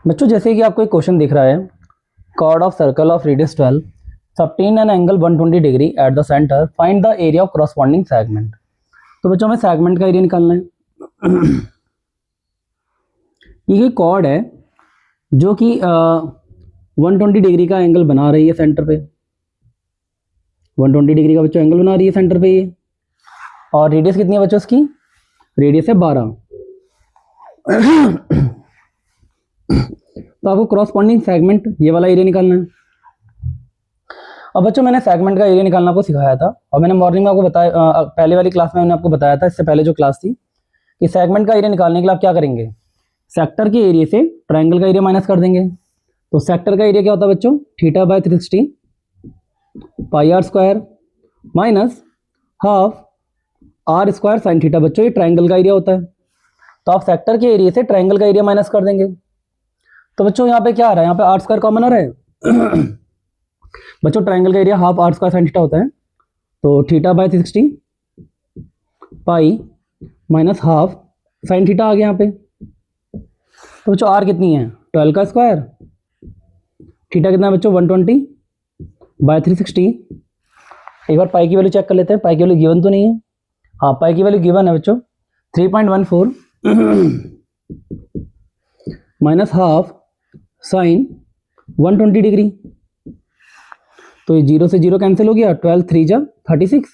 बच्चों जैसे कि आपको एक क्वेश्चन दिख रहा है, chord of circle of radius 12 सबटेन an angle 120 degree at the centre, find the area of corresponding segment. तो बच्चों हमें सेगमेंट का एरिया निकालना है। ये कॉर्ड है जो कि 120 डिग्री का एंगल बना रही है सेंटर पे, 120 डिग्री का बच्चों एंगल बना रही है सेंटर पे ये, और रेडियस कितनी है बच्चों इसकी? रेडियस है 12। तो आपको क्रॉसपॉन्डिंग सेगमेंट ये वाला एरिया निकालना है। अब बच्चों मैंने सेगमेंट का एरिया निकालना आपको सिखाया था, और मैंने मॉर्निंग में आपको बताया, पहले वाली क्लास में मैंने आपको बताया था, इससे पहले जो क्लास थी, कि सेगमेंट का एरिया निकालने के लिए आप क्या करेंगे, सेक्टर के एरिया से ट्रायंगल का एरिया माइनस कर देंगे। तो सेक्टर का एरिया क्या होता है बच्चों? Theta by 360 pi R square minus half are square sine theta. बच्चों ये ट्रायंगल का एरिया होता है, तो आप सेक्टर के एरिया से ट्रायंगल का एरिया माइनस कर देंगे। तो बच्चों यहाँ पे क्या आ रहा है? यहाँ पे आर स्क्वायर कॉमन आ रहा है। बच्चों ट्रायंगल का area half are square sine theta होता है, तो theta by 360 pi minus half sine theta आ गया यहाँ पे। तो बच्चों आर कितनी है? 12 का स्क्वायर, थीटा कितना है बच्चों? 120 बाय 360। एक बार पाई की वैल्यू चेक कर लेते हैं, पाई की वैल्यू गिवन तो नहीं है? हाँ पाई की वैल्यू गिवन है बच्चों, 3.14 माइनस हाफ साइन 120 डिग्री। तो ये 0 से 0 कैंसिल हो गया, 12 3 जा 36।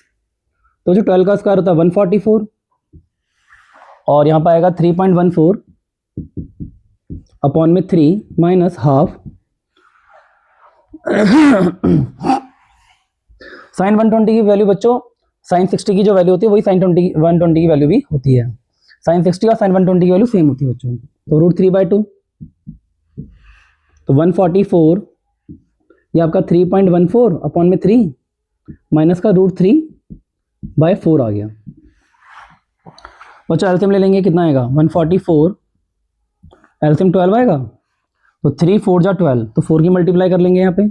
तो जो 12 का स्क्वायर होता है 144, और यहाँ पर आएगा 3.14 अपॉन में 3 माइनस हाफ साइन 120 की वैल्यू बच्चों साइन 60 की जो वैल्यू होती है वही साइन 120 की वैल्यू भी होती है। साइन 60 और साइन 120 की वैल्यू सेम होती है बच्चों। तो √3/2, तो 144 ये आपका 3.14 अपॉन में 3 माइनस का √3/4 आ गया। बच्चों एलसीएम ले लेंगे, कितना आएगा? 144 एलसीएम 12 आएगा, तो 3 4 जा 12, तो 4 की मल्टीप्लाई कर लेंगे यहाँ पे,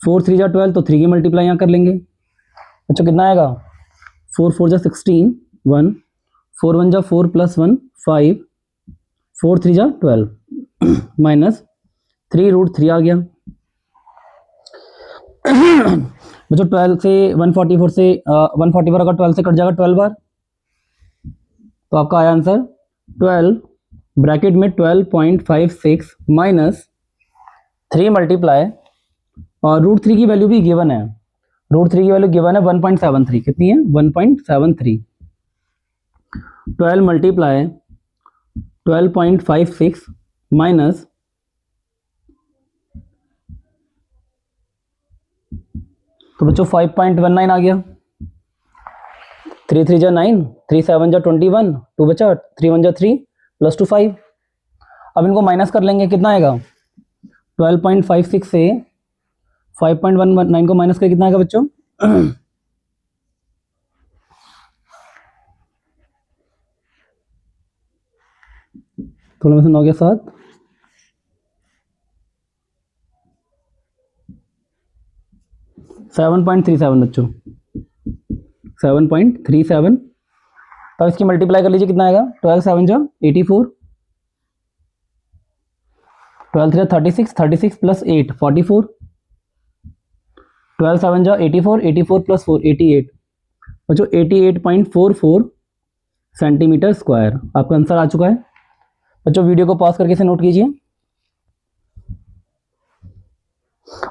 4 3 जा 12, तो 3 की मल्टीप्लाई यहाँ कर लेंगे। बच्चों कितना आएगा? 4 4 जा 16 1, 4 1 जा 4 प्लस 1 5, 4 3 जा 12 माइनस 3√3 आ गया। बच्चों 12 से 144 से 144 अगर 12 से कट जाएगा 12 बार, तो आपका आया आंसर 12 ब्रैकेट में 12.56 माइनस 3 मल्टीप्लाई, और √3 की वैल्यू भी गिवन है, √3 की वैल्यू गिवन है 1.73। कितनी है? 1.73। 12 मल्टीप्लाई 12.56 माइनस, तो बच्चों 5.19 आ गया। 3 3 जा 9, 3 7 जा 21, 2 बचा, 3 1 जा 3 प्लस 2 5। अब इनको माइनस कर लेंगे, कितना आएगा? 12.56 से 5.19 को माइनस कर कितना आएगा बच्चों? 16 में से 9 गया 7, 7.37 बच्चों, 7.37। तो इसकी मल्टीप्लाई कर लीजिए, कितना आएगा? 12 7 जा 84, 12 3 36, 36 प्लस 8 44, 12 7 जा 84, 84 प्लस 4 88। बच्चों 88.44 सेंटीमीटर स्क्वायर आपका आंसर आ चुका है। बच्चों वीडियो को पॉज करके इसे नोट कीजिए।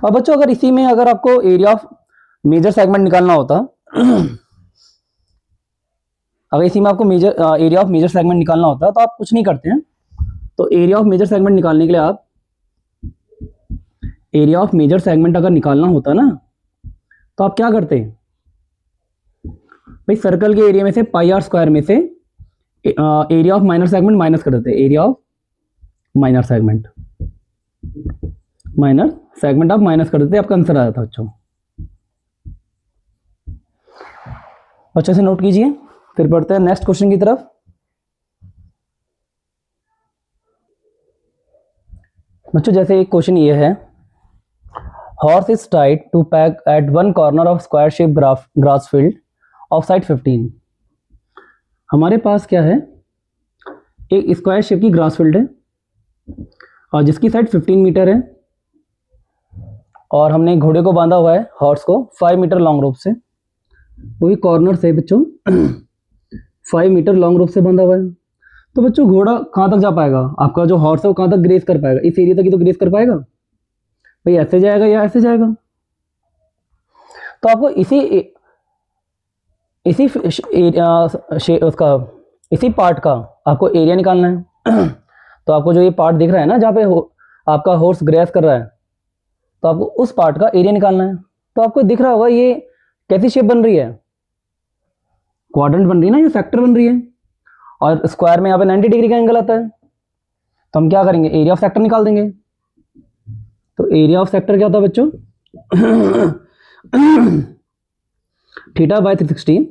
और बच्चों अगर इसी में अगर आपको एरिया ऑफ मेजर सेगमेंट निकालना होता, अगर इसी में आपको major area of major segment निकालना होता तो आप कुछ नहीं करते हैं। तो एरिया ऑफ मेजर सेगमेंट निकालने के लिए आप, एरिया ऑफ मेजर सेगमेंट अगर निकालना होता ना, तो आप क्या करते? भाई सर्कल के एरिया में से पाई आर स्क्वायर में से area of minor segment minus कर देते। Area of minor segment, minor segment आप माइनस कर देते, आपका आंसर आ जाता बच्चों। अच्छे से नोट कीजिए, फिर बढ़ते हैं नेक्स्ट क्वेश्चन की तरफ। बच्चों जैसे एक क्वेश्चन ये है, horse is tied to peg at one corner of square shape grass field of side 15। हमारे पास क्या है? एक स्क्वायर शेप की ग्रास फील्ड है, और जिसकी साइड 15 मीटर है, और हमने घोड़े को बांधा हुआ है, हॉर्स को 5 मीटर लॉन्ग रोप से, वो भी कॉर्नर से बच्चों 5 मीटर लॉन्ग रोप से बांधा हुआ है। तो बच्चों घोड़ा कहाँ तक जा पाएगा, आपका जो हॉर्स है वो कहाँ तक ग्रेस कर पाएगा, इस एरिया तक ही तो ग्रेस कर पाएगा भाई, ऐसे जाएगा या ऐसे जाएगा। तो आपको इसी उसका इसी पार्ट का आपको एरिया निकालना है। तो आपको जो ये पार्ट दिख रहा है ना, जहाँ पे आपका हॉर्स ग्रेस कर रहा है, तो आपको उस पार्ट का एरिया निकालना है। तो आपको दिख रहा होगा ये कैसी शेप बन रही है, क्वाड्रेंट बन रही है ना, ये सेक्टर बन रही है, और स्क्वायर में यहाँ पे 90 डिग्री का एंगल आता है। तो हम क्या करेंगे, एरिया ऑफ सेक्टर निकाल देंगे। तो एरिया ऑफ सेक्टर क्या होता है बच्चों, theta by 360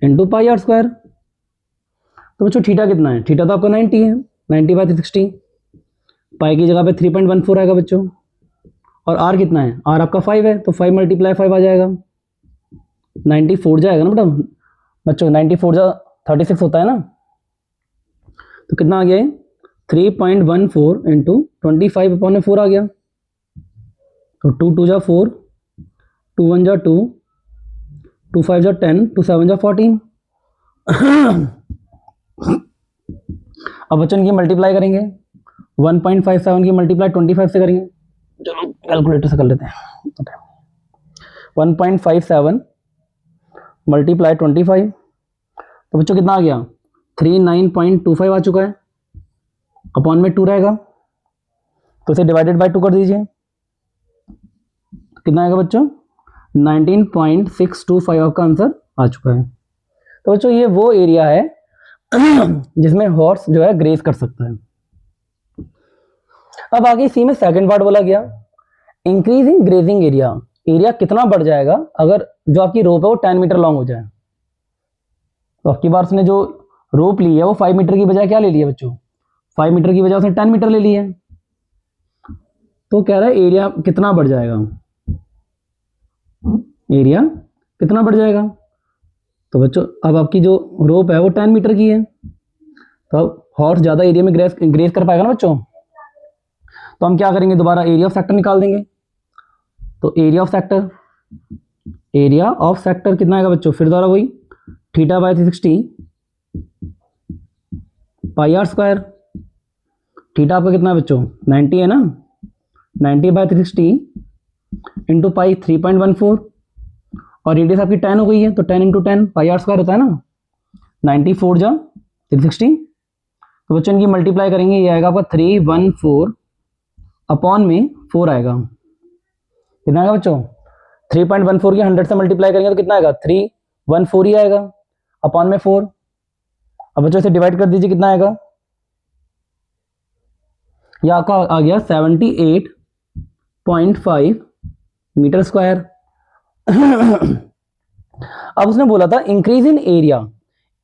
into pi R square. तो बच्चों थीटा कितना है, थीटा तो आपका 90 है, 90 बाय 360, पाई की जगह पे 3.14 आएगा बच्चों, और आर कितना है, आर आपका 5 है, तो 5 × 5 आ जाएगा, 94 जाएगा ना बेटा बच्चों, 94 जा 36 होता है ना। तो कितना आ गया है, 3.14 इंटू 25/4 आ गया। तो 2 2 जा 4, 2 1 जा 2, 2 5 जा 10, 2 7 जा 14। अब बच्चों की मल्टीप्लाई करेंगे, 1.57 की मल्टीप्लाई 25 से करेंगे, चलो कैलकुलेटर से कर लेते हैं। 1.57 मल्टीप्लाई 25, तो बच्चों कितना आ गया, 39.25 आ चुका है, अपॉन में 2 रहेगा, तो इसे डिवाइडेड बाय 2 कर दीजिए, कितना आएगा बच्चों, 19.625 आपका आंसर आ चुका है। तो बच्चों ये वो एरिया है जिसमें हॉर्स जो है ग्रेस कर सकता है। अब आगे इसी में सेकंड पार्ट बोला गया, increase in grazing area, area कितना बढ़ जाएगा अगर जो आपकी रोप है वो 10 मीटर लॉन्ग हो जाए। तो आपकी बार उसने जो रोप ली है वो 5 मीटर की बजाय क्या ले लिया बच्चों, 5 मीटर की बजाय उसने 10 मीटर ले ली है। तो कह रहा है एरिया कितना बढ़ जाएगा, एरिया कितना बढ़ जाएगा। तो बच्चों अब आपकी जो रोप है वो 10 मीटर की है, तो अब हॉर्स ज़्यादा एरिया में ग्रेस कर पाएगा ना बच्चों। तो हम क्या करेंगे, दोबारा एरिया ऑफ सेक्टर निकाल देंगे। तो एरिया ऑफ सेक्टर कितना आएगा बच्चों, फिर दोबारा वही theta by 360 pi R square. Theta आपका कितना है बच्चों, 90 है ना, 90 बाय 360 इंटू पाई 3.14, और रेडियस आपकी 10 हो गई है, तो 10 × 10 पाई आर स्क्वायर होता है ना, 94 जा 360। तो बच्चों इनकी मल्टीप्लाई करेंगे, ये आएगा आपका 314 अपॉन में 4 आएगा, कितना आएगा बच्चों, 3.14 की 100 से मल्टीप्लाई करेंगे तो कितना आएगा, 314 ही आएगा, अपॉन में 4। अब बच्चों इसे डिवाइड कर दीजिए, कितना आएगा, यह आपका आ गया 78.5 मीटर स्क्वायर। अब उसने बोला था इंक्रीज इन एरिया,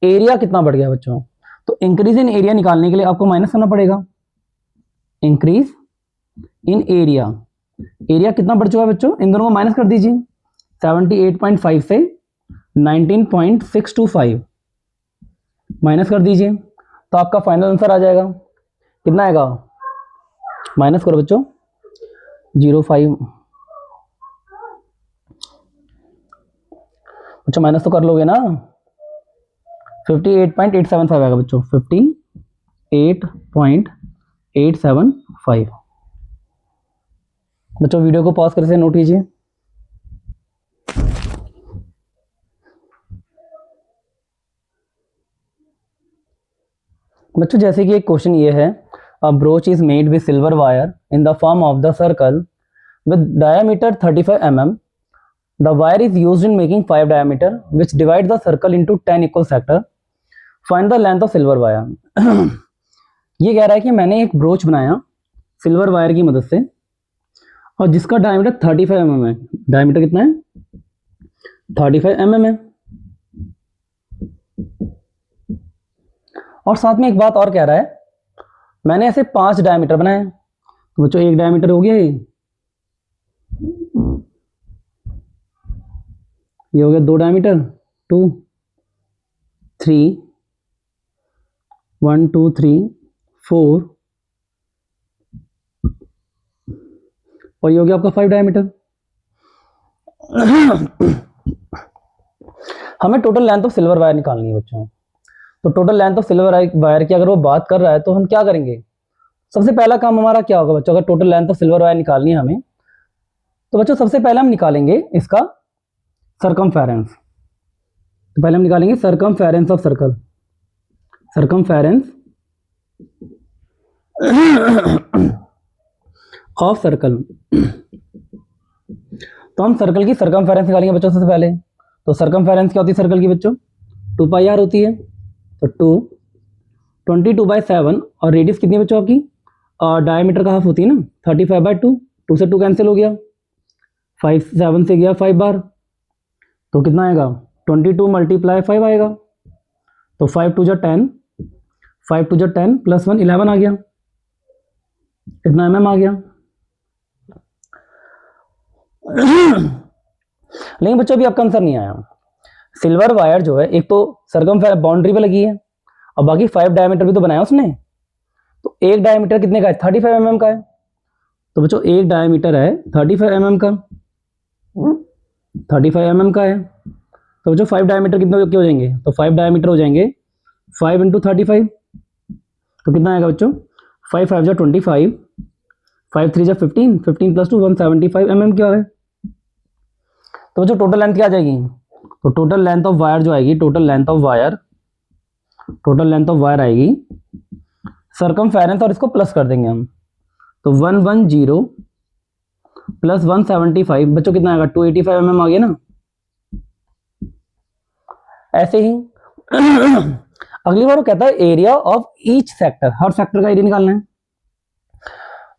एरिया कितना बढ़ गया बच्चों, तो इंक्रीज इन एरिया निकालने के लिए आपको माइनस करना पड़ेगा, इंक्रीज इन एरिया, एरिया कितना बढ़ चुका है बच्चों, इन दोनों को माइनस कर दीजिए, 78.5 से 19.625 माइनस कर दीजिए, तो आपका फाइनल आंसर आ जाएगा, कितना आएगा, माइनस करो बच्चों 0.5, अच्छा माइनस तो कर लोगे ना, 58.875 आएगा बच्चों, 58.875। बच्चों वीडियो को पॉज करके नोट कीजिए। बच्चों जैसे कि एक क्वेश्चन ये है, a brooch is made with silver wire in the form of the circle with diameter 35 mm. The wire is used in making 5 diameter which divide the circle into 10 equal sector. Find the length of silver wire. ये कह रहा है कि मैंने एक broach बनाया silver wire की मदद से, और जिसका डायमीटर 35 mm है, डायमीटर कितना है, 35 mm है। और साथ में एक बात और कह रहा है, मैंने ऐसे 5 डायमीटर बनाए। तो बच्चों एक डायमीटर हो गया, ये हो गया 2 डायमीटर, 2 3 1 2 3 4 और ये हो गया आपका 5 डायमीटर। हमें total length of silver wire निकालनी है बच्चों। तो total length of silver wire की अगर वो बात कर रहा है तो हम क्या करेंगे, सबसे पहला काम हमारा क्या होगा बच्चों, अगर total length of silver wire निकालनी है हमें, तो बच्चों सबसे पहले हम निकालेंगे इसका सरकमफेरेंस। तो पहले हम निकालेंगे circumference of circle, circumference of circle. तो हम सर्कल की सरकमफेरेंस निकालेंगे बच्चों सबसे पहले। तो सरकमफेरेंस क्या होती है सर्कल की बच्चों, 2 पाई आर होती है। तो 22/7 और रेडियस कितनी है बच्चों आपकी, डायमीटर का हाफ होती है ना, 35/2। 2 से 2 कैंसिल हो गया, 5 7 से गया 5 बार, तो कितना आएगा 22 × 5 आएगा। तो 5 2 जा 10, 5 2 जा 10 + 1 11 आ गया, कितना mm आ गया। लेकिन बच्चों अभी आपका आंसर नहीं आया। सिल्वर वायर जो है एक तो सरकमफेरेंस बाउंड्री पे लगी है और बाकी 5 डायमीटर भी तो बनाया उसने। तो एक डायमीटर कितने का है, 35 mm का है। तो बच्चों एक डायमीटर है 35 mm का, 35 mm का है। तो बच्चों 5 डायमीटर कितने के हो जाएंगे, तो 5 डायमीटर हो जाएंगे 5 × 35। तो कितना आएगा बच्चों, 5 5 जा 25, 5 3 जा 15, 15 + 2 175 mm क्या है। तो बच्चों टोटल लेंथ क्या आ जाएगी, तो टोटल लेंथ ऑफ वायर जो आएगी, टोटल लेंथ ऑफ वायर आएगी सरकमफेरेंस और इसको प्लस कर देंगे हम। तो 110 + 175 बच्चों कितना आएगा, 285 mm आ गया ना। ऐसे ही अगली बार वो कहता है area of each sector, her sector का एरिया निकालना है।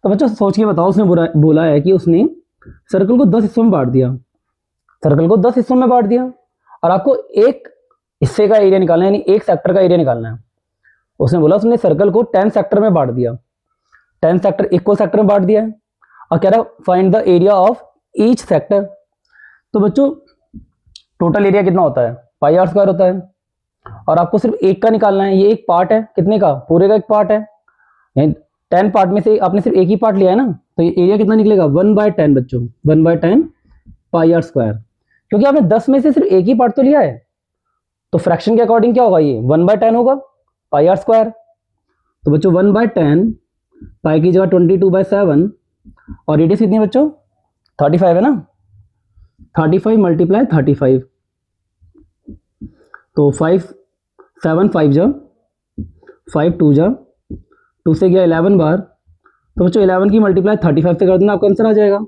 तो बच्चों सोच के बताओ, उसने बोला है कि उसने सर्कल को 10 हिस्सों में बांट दिया, सर्कल को 10 हिस्सों में बांट दिया और आपको एक हिस्से का एरिया निकालना है, यानी एक सेक्टर का एरिया निकालना है। उसने बोला उसने सर्कल को 10 सेक्टर में बांट दिया, 10 सेक्टर इक्वल सेक्टर में बांट दिया है और कह रहा है find the area of each sector. तो बच्चों टोटल एरिया कितना होता है, πr² होता है और आपको सिर्फ एक का निकालना है। ये एक पार्ट है, कितने का, पूरे का एक पार्ट है, यानी 10 पार्ट में से आपने सिर्फ एक ही पार्ट लिया है ना, तो ये एरिया कितना निकलेगा 1/10 बच्चों, 1/10 πr²। क्योंकि आपने 10 में से सिर्फ एक ही पार्ट तो लिया है, तो फ्रैक्शन के अकॉर्डिंग क्या होगा, ये 1/10 होगा πr²। तो बच्चों 1/10, पाई की जगह 22/7 और रेडियस कितनी है बच्चों 35 है ना, 35 × 35। तो 5 7 5 जा 5 2 जा 2 से गया 11 बार। तो बच्चों 11 की मल्टीप्लाई 35 से कर देना, आपका आंसर आ जाएगा।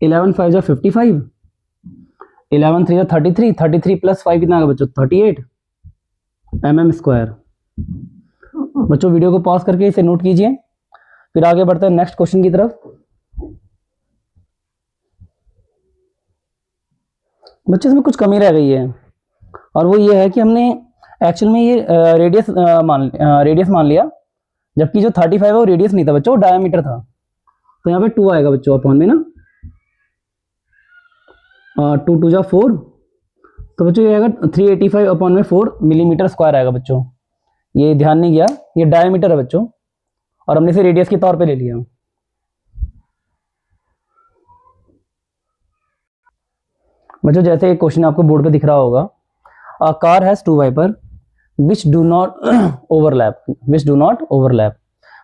11 5 जा 55, 11 3 जा 33, 33 + 5 कितना आएगा बच्चों 38 mm²। बच्चों वीडियो को पॉज करके इसे नोट कीजिए, फिर आगे बढ़ते हैं नेक्स्ट क्वेश्चन की तरफ। बच्चों इसमें कुछ कमी रह गई है और वो ये है कि हमने एक्चुअल में ये रेडियस मान लिया, जबकि जो 35 है वो रेडियस नहीं था बच्चों, वो डायमीटर था। तो यहाँ पे 2 आएगा बच्चों अपॉन में ना, 2 2 जा 4। तो बच्चों ये आएगा 385/4 mm² आएगा बच्चों। ये ध्यान नहीं गया, ये डायमीटर है बच्चों और हमने इसे रेडियस के तौर पे ले लिया। बच्चों जैसे एक क्वेश्चन आपको बोर्ड पे दिख रहा होगा, a car has 2 wiper which do not overlap.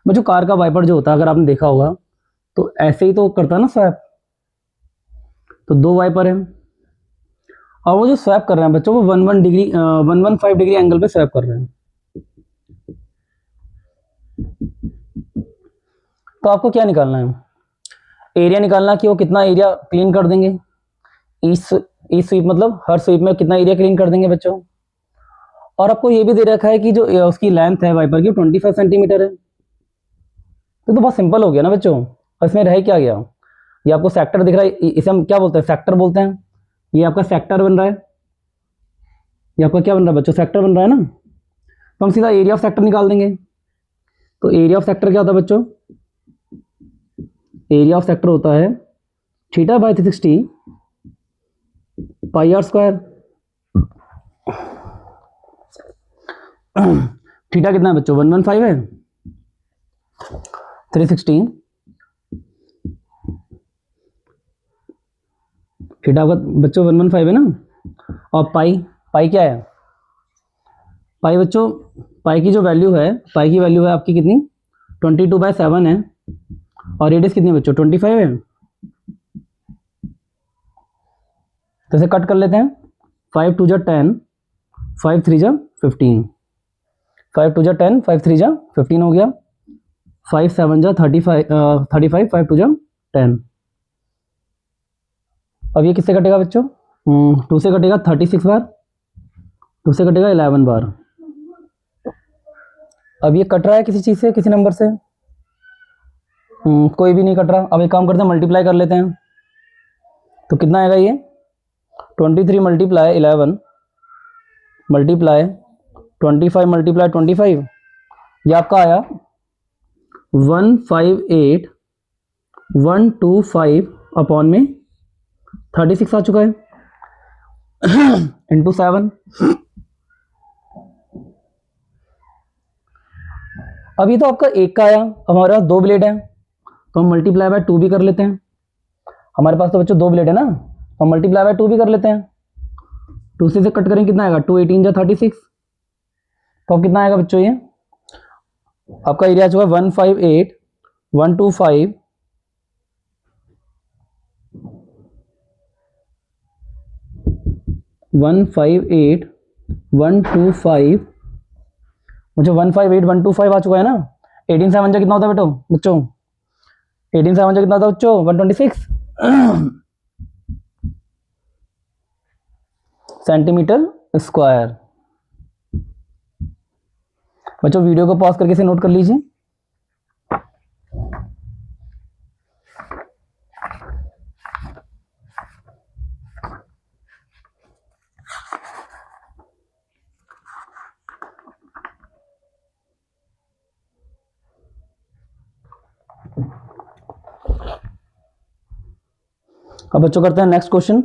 बच्चों कार का वाइपर जो होता है, अगर आपने देखा होगा तो ऐसे ही तो करता है ना स्वैप। तो 2 वाइपर हैं और वो जो स्वैप कर रहे हैं बच्चों वो 115 डिग्री एंगल पे स्वैप कर रहे हैं। तो आपको क्या निकालना है, एरिया निकालना कि वो कितना एरिया क्लीन कर देंगे। ईच स्वीप मतलब हर स्वीप में कितना एरिया क्लीन कर देंगे बच्चों। और आपको ये भी दे रखा है कि जो उसकी लेंथ है वाइपर की 25 सेंटीमीटर है। तो बहुत सिंपल हो गया ना बच्चों, और इसमें रह क्या गया, ये आपको सेक्टर दिख रहा है, इसे हम क्या बोलते हैं, सेक्टर बोलते हैं। ये आपका सेक्टर बन रहा है, ये आपका क्या बन रहा है बच्चों, सेक्टर बन रहा है ना। तो हम सीधा एरिया ऑफ सेक्टर निकाल देंगे। तो एरिया ऑफ सेक्टर क्या होता है बच्चों, एरिया ऑफ सेक्टर होता है θ/360 πr²। थीटा कितना है बच्चों 115 है, 360 थीटा आपका बच्चों 115 है ना। और पाई, पाई क्या है? पाई बच्चों, पाई की जो वैल्यू है, पाई की वैल्यू है आपकी कितनी? 22/7 है। और रेडियस कितनी बच्चों? 25 है। तो इसे कट कर लेते हैं। 5 2 जा 10, 5 3 जा 15, 5 2 जा 10, 5 3 जा 15 हो गया। 5 7 जा 35, 5 2 जा 10। अब ये किससे कटेगा बच्चों? 2 से कटेगा 36 बार, 2 से कटेगा 11 बार। अब ये कट रहा है किसी चीज़ से, किसी नंबर से? कोई भी नहीं कट रहा। अब एक काम करते हैं, मल्टीप्लाई कर लेते हैं। तो कितना आएगा ये? 23 मल्टीप्लाई 11 मल्टीप्लाई 25 मल्टीप्लाई 25, ये आपका आया 158,125 अपॉन में 36 आ चुका है इंटू 7। अब ये तो आपका एक का आया। अब हमारे पास 2 ब्लेड है, तो हम मल्टीप्लाई बाय 2 भी कर लेते हैं। हमारे पास तो बच्चों 2 ब्लेड है ना, हम मल्टीप्लाई बाय 2 भी कर लेते हैं। 2 से कट करेंगे कितना आएगा? 2 18 जा 36। तो अब कितना आएगा बच्चों? ये आपका एरिया आ चुका है 158,125 158,125। मुझे 158,125 आ चुका है ना। 18 7 जा कितना होता है बेटो बच्चों? 18 7 जा कितना होता है बच्चों? 126 सेंटीमीटर स्क्वायर। बच्चों वीडियो को पॉज करके इसे नोट कर लीजिए। अब बच्चों करते हैं नेक्स्ट क्वेश्चन।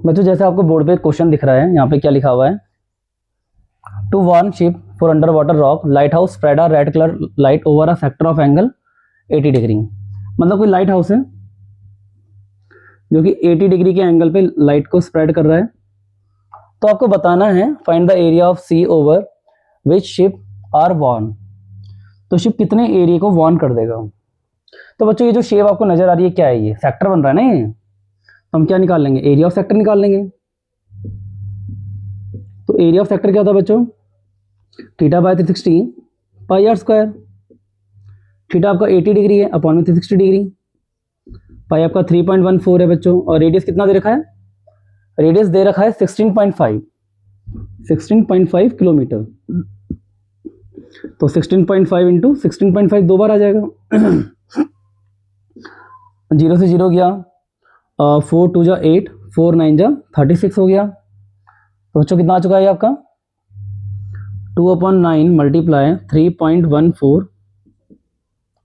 बच्चों जैसे आपको बोर्ड पे क्वेश्चन दिख रहा है, यहाँ पे क्या लिखा हुआ है? To warn ship for underwater rock lighthouse spread a red colour light over a sector of angle 80 degree. मतलब कोई लाइट हाउस है जो कि 80 डिग्री के एंगल पे लाइट को स्प्रेड कर रहा है। तो आपको बताना है find the area of sea over which ship are warn. तो शिप कितने एरिया को वॉर्न कर देगा? तो बच्चों ये जो शेप आपको नजर आ रही है क्या है? ये सेक्टर बन रहा है ना। ये तो हम क्या निकाल लेंगे? एरिया ऑफ सेक्टर निकाल लेंगे। तो एरिया ऑफ सेक्टर क्या होता है बच्चों? Theta by 360 pi R square. Theta आपका 80 डिग्री है अपॉन में 360 डिग्री। पाई आपका 3.14 है बच्चों। और रेडियस कितना दे रखा है? रेडियस दे रखा है 16.5 किलोमीटर। तो 16.5 इंटू 16.5 दो बार आ जाएगा 0 से 0 गया, 4 2 जा 8, 4 9 जा 36 हो गया। तो बच्चों कितना आ चुका है आपका? 2/9 मल्टीप्लाई 3.14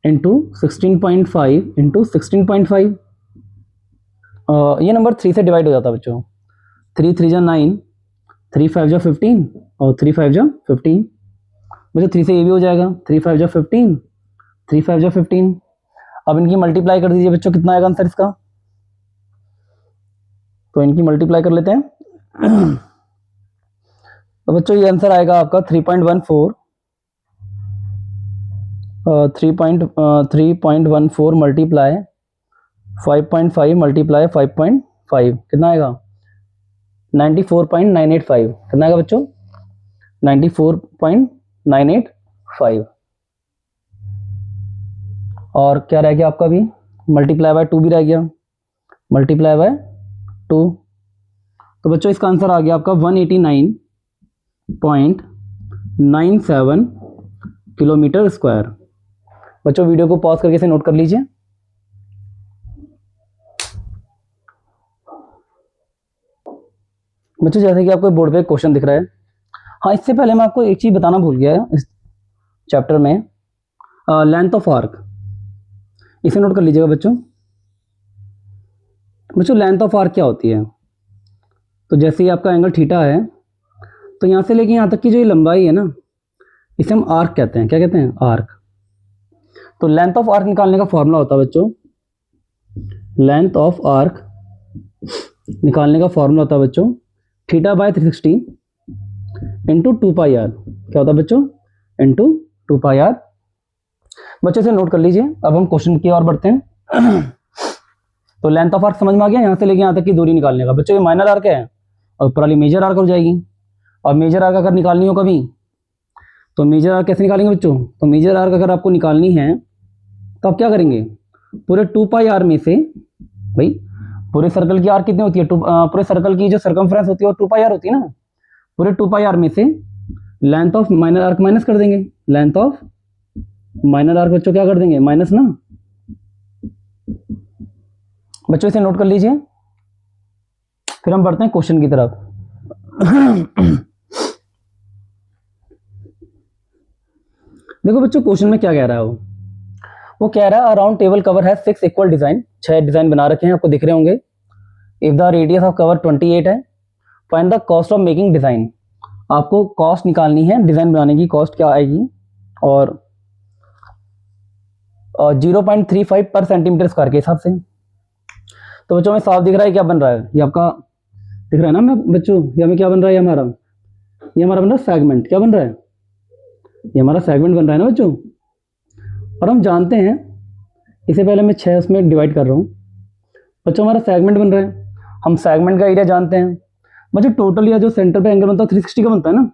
इंटू 16.5 इंटू 16.5। ये नंबर 3 से डिवाइड हो जाता है बच्चों। 3 3 जा 9, 3 5 जा 15 और 3 5 जा 15। बच्चों 3 से ये भी हो जाएगा, 3 5 जा 15, 3 5 जा 15। अब इनकी मल्टीप्लाई कर दीजिए बच्चों, कितना आएगा आंसर इसका? तो इनकी मल्टीप्लाई कर लेते हैं तो बच्चों ये आंसर आएगा आपका 3.14 3.14 मल्टीप्लाई 5.5 मल्टीप्लाई 5.5 कितना आएगा? 94.985। कितना आएगा बच्चों? 94.985। और क्या रह गया आपका? भी मल्टीप्लाई बाय 2 भी रह गया, मल्टीप्लाई बाय 2। तो बच्चों इसका आंसर आ गया आपका 189.97 किलोमीटर स्क्वायर। बच्चों वीडियो को पॉज करके इसे नोट कर लीजिए। बच्चों जैसे कि आपको बोर्ड पे क्वेश्चन दिख रहा है। हाँ, इससे पहले मैं आपको एक चीज बताना भूल गया इस चैप्टर में, लेंथ ऑफ आर्क, इसे नोट कर लीजिएगा बच्चों। बच्चों लेंथ ऑफ आर्क क्या होती है? तो जैसे ही आपका एंगल थीटा है, तो यहाँ से लेके यहाँ तक की जो ये लंबाई है ना, इसे हम आर्क कहते हैं। क्या कहते हैं? आर्क। तो लेंथ ऑफ आर्क निकालने का फॉर्मूला होता है बच्चों, लेंथ ऑफ आर्क निकालने का फॉर्मूला होता है बच्चों theta by 360 into 2 pi R. क्या होता है बच्चों? Into 2 pi R. बच्चों से नोट कर लीजिए। अब हम क्वेश्चन की ओर बढ़ते हैं। तो लेंथ ऑफ आर्क समझ में आ गया, यहाँ से लेके यहाँ तक की दूरी निकालने का। बच्चों ये माइनर आर्क है और ऊपर वाली मेजर आर्क हो जाएगी। और मेजर आर्क अगर निकालनी हो कभी तो मेजर आर्क कैसे निकालेंगे बच्चों? तो मेजर आर्क अगर आपको निकालनी है तो आप क्या करेंगे? पूरे 2 पाई आर में से, भाई पूरे सर्कल की आर कितनी होती है? पूरे सर्कल की जो सर्कमफ्रेंस होती है वो 2 पाई आर होती है ना। पूरे 2 पाई आर में से length of minor arc minus कर देंगे। लेंथ ऑफ माइनर आर्क बच्चों क्या कर देंगे? माइनस ना। बच्चों इसे नोट कर लीजिए। फिर हम बढ़ते हैं क्वेश्चन की तरफ। देखो बच्चों क्वेश्चन में क्या कह रहा है वो कह रहा है अराउंड टेबल कवर है 6 इक्वल डिजाइन। 6 डिजाइन बना रखे हैं, आपको दिख रहे होंगे। If the radius of cover 28 है, find the cost of making design. आपको कॉस्ट निकालनी है, डिजाइन बनाने की कॉस्ट क्या आएगी। और 0.35 पर सेंटीमीटर स्क्वायर के हिसाब से। तो बच्चों में साफ दिख रहा है क्या बन रहा है? ये आपका दिख रहा है ना मैं बच्चों? ये हमें क्या बन रहा है? ये हमारा बन रहा है सेगमेंट। क्या बन रहा है? ये हमारा सेगमेंट बन रहा है ना बच्चों। और हम जानते हैं, इससे पहले मैं 6 उसमें डिवाइड कर रहा हूँ। बच्चों हमारा सेगमेंट बन रहा है, हम सेगमेंट का एरिया जानते हैं। बच्चों टोटल या जो सेंटर पे एंगल बनता है 360 का बनता है ना।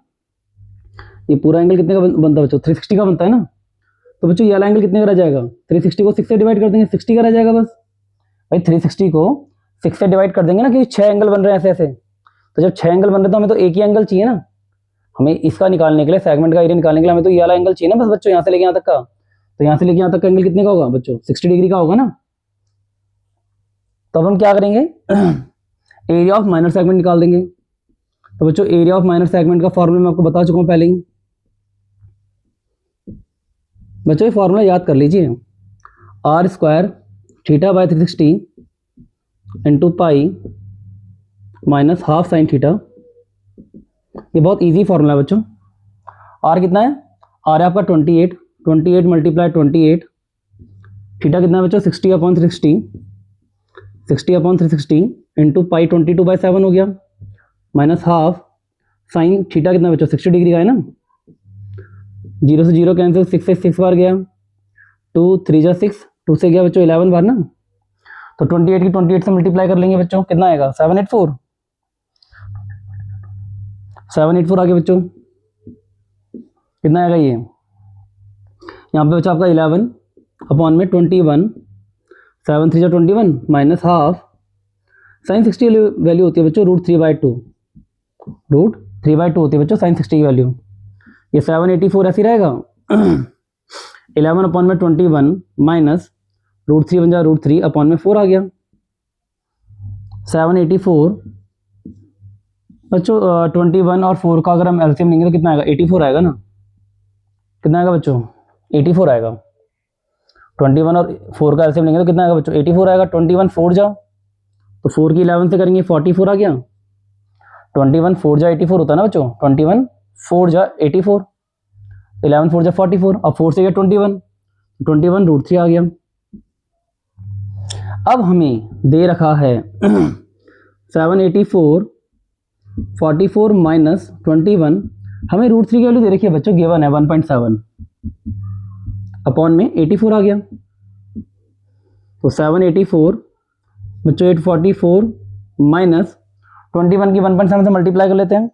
ये पूरा एंगल कितने का बनता है बच्चों? 360 का बनता है ना। तो बच्चों ये वाला एंगल कितने का रह जाएगा? 360 को 6 से डिवाइड कर देंगे, 60 का रह जाएगा बस। भाई 360 को 6 से डिवाइड कर देंगे ना, कि 6 एंगल बन रहे हैं ऐसे ऐसे। तो जब 6 एंगल बन रहे हैं तो हमें तो एक ही एंगल चाहिए ना। हमें इसका निकालने के लिए, सेगमेंट का एरिया निकालने के लिए हमें तो ये वाला एंगल चाहिए ना बस बच्चों, यहाँ से लेके यहाँ तक का। तो यहाँ से लेके यहाँ तक का एंगल कितने का होगा बच्चों? 60 डिग्री का होगा ना। तो अब हम क्या करेंगे? एरिया ऑफ माइनर सेगमेंट निकाल देंगे। तो बच्चों एरिया ऑफ माइनर सेगमेंट का फॉर्मूला मैं आपको बता चुका हूँ पहले ही। बच्चों ये फॉर्मूला याद कर लीजिए, R square theta by 360 into pi minus half sine theta. ये बहुत इजी फॉर्मूला है बच्चों। आर कितना है? आर है आपका 28, 28 मल्टीप्लाई 28। थीटा कितना है बच्चों? 60/360, 60/360 इंटू पाई 22/7 हो गया, माइनस हाफ साइन थीटा कितना बच्चों? 60 डिग्री का है ना। 0 से 0 कैंसिल, 6 से 6 बार गया, 2 3 जा 6, 2 से गया बच्चों 11 बार ना। तो 28 की 28 से मल्टीप्लाई कर लेंगे बच्चों, कितना आएगा? 784, 784 आ गया बच्चों। कितना आएगा ये? यहाँ पे बच्चा आपका 11 अपॉन में 21, 7 3 जा 21 माइनस हाफ साइन 60 वैल्यू होती है बच्चों √3/2, √3/2 होती है बच्चों साइन 60 की वैल्यू। ये 784 ऐसी रहेगा। 11 अपॉन में 21 माइनस √3 बन जाए √3 अपॉन में 4 आ गया। 784 बच्चों 21 और 4 का अगर हम एलसीएम लेंगे तो कितना आएगा? 84 आएगा ना। कितना आएगा बच्चों? 84 आएगा। 21 और 4 का एलसीएम लेंगे तो कितना आएगा बच्चों? 84 आएगा। 21 4 जाओ तो 4 की 11 से करेंगे 44 आ गया। 21 4 जा 84 होता है ना बच्चों। 21 4 जा 84, 11 4 जा 44 और 4 से गया 21, 21 √3 आ गया। अब हमें दे रखा है 784 44 माइनस 21, हमें √3 की वैल्यू दे रखी है बच्चों, गिवन है 1.7 अपॉन में 84 आ गया। तो 784 बच्चों 844 माइनस 21 की 1.7 से मल्टीप्लाई कर लेते हैं,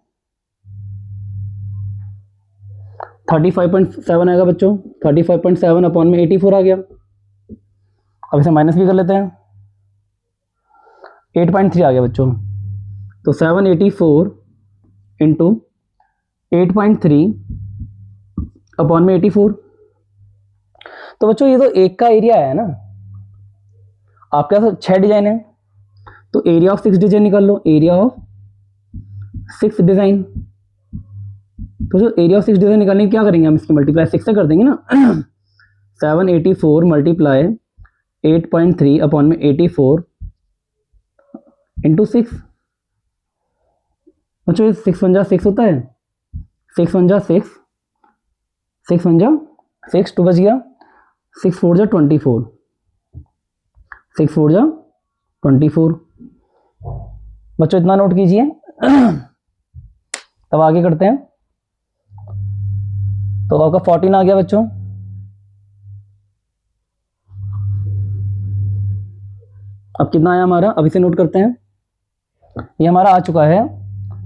35.7 आएगा बच्चों। 35.7 अपॉन में 84 आ गया। अब इसे माइनस भी कर लेते हैं, 8.3 आ गया बच्चों। तो 784 इंटू 8.3 अपॉन में 84। तो बच्चों ये तो एक का एरिया है ना, आपके पास 6 डिजाइन है तो एरिया ऑफ 6 डिजाइन निकाल लो। एरिया ऑफ 6 डिजाइन, तो जो एरिया ऑफ 6 डिजाइन निकालने क्या करेंगे हम? इसकी मल्टीप्लाई 6 से कर देंगे ना। 784 मल्टीप्लाई 8.3 अपॉन में 84 इंटू 6। बच्चों 6 1 जा 6 होता है, 6 1 जा 6, 6 1 जा 6, 2 बच गया, 6 4 जा 24, 6 4 जा 24। बच्चों इतना नोट कीजिए। तब आगे करते हैं। तो आपका 14 आ गया बच्चों। अब कितना आया हमारा, अब इसे नोट करते हैं। ये हमारा आ चुका है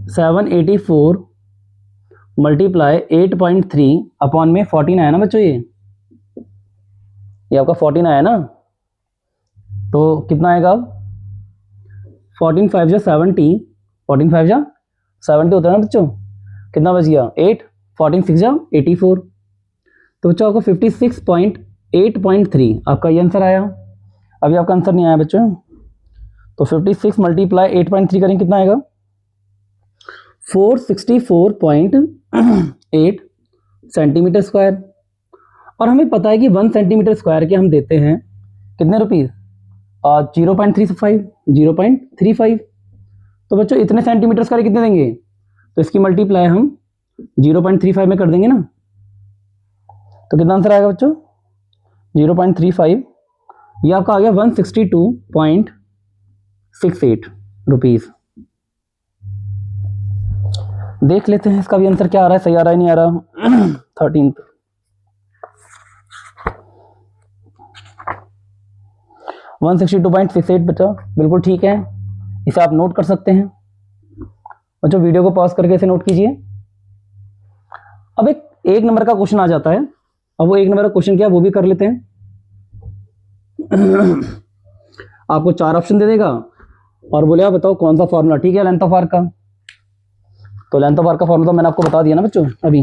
784 मल्टीप्लाई 8.3 अपॉन में 14 आया ना बच्चों। ये आपका 14 आया ना। तो कितना आएगा अब, 14 5 जा 70, 14 5 जा 70 होता है ना बच्चों। कितना बच गया 8, 14 6 जा 84। तो बच्चों आपको 56.8.3 आपका ये आंसर आया। अभी आपका आंसर नहीं आया बच्चों। तो 56 मल्टीप्लाई 8.3 करेंगे कितना आएगा, 464.8 सेंटीमीटर स्क्वायर। और हमें पता है कि 1 सेंटीमीटर स्क्वायर के हम देते हैं कितने रुपीज़, 0.35। तो बच्चों इतने सेंटीमीटर स्क्वायर कितने देंगे, तो इसकी मल्टीप्लाई हम 0.35 में कर देंगे ना। तो कितना आंसर आएगा बच्चों, 0.35। ये आपका आ गया 162.68 रुपीज़। देख लेते हैं इसका भी आंसर क्या आ रहा है, सही आ रहा है नहीं आ रहा। 13 162.68 बच्चा बिल्कुल ठीक है, इसे आप नोट कर सकते हैं। बच्चों वीडियो को पॉज करके इसे नोट कीजिए। अब एक नंबर का क्वेश्चन आ जाता है। अब वो 1 नंबर का क्वेश्चन क्या है वो भी कर लेते हैं। आपको 4 ऑप्शन दे देगा और बोलेगा बताओ कौन सा फॉर्मूला ठीक है लेंथ ऑफ आर्क का। तो लेंथ ऑफ आर्क का फॉर्मूला मैंने आपको बता दिया ना बच्चों। अभी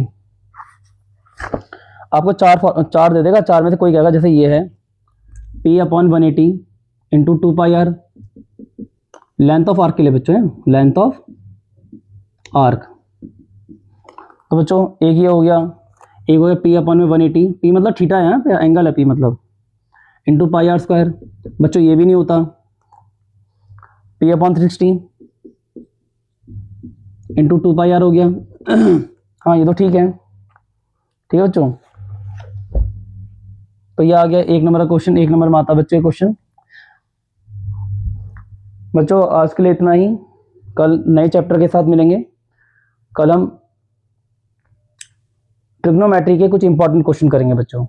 आपको चार दे देगा, 4 में से कोई कहेगा जैसे ये है P/180 into 2πr length of arc के लिए बच्चों है, लेंथ ऑफ आर्क। तो बच्चों एक ये हो गया, एक हो गया P/180, P मतलब थीटा है ना, एंगल है P मतलब, इंटू πr²। बच्चों ये भी नहीं होता, P/360 इंटू 2πr हो गया। हाँ ये तो ठीक है बच्चों। तो ये आ गया 1 नंबर का क्वेश्चन। 1 नंबर में आता बच्चों क्वेश्चन। बच्चों आज के लिए इतना ही, कल नए चैप्टर के साथ मिलेंगे। कल हम ट्रिग्नोमेट्री के कुछ इंपॉर्टेंट क्वेश्चन करेंगे बच्चों।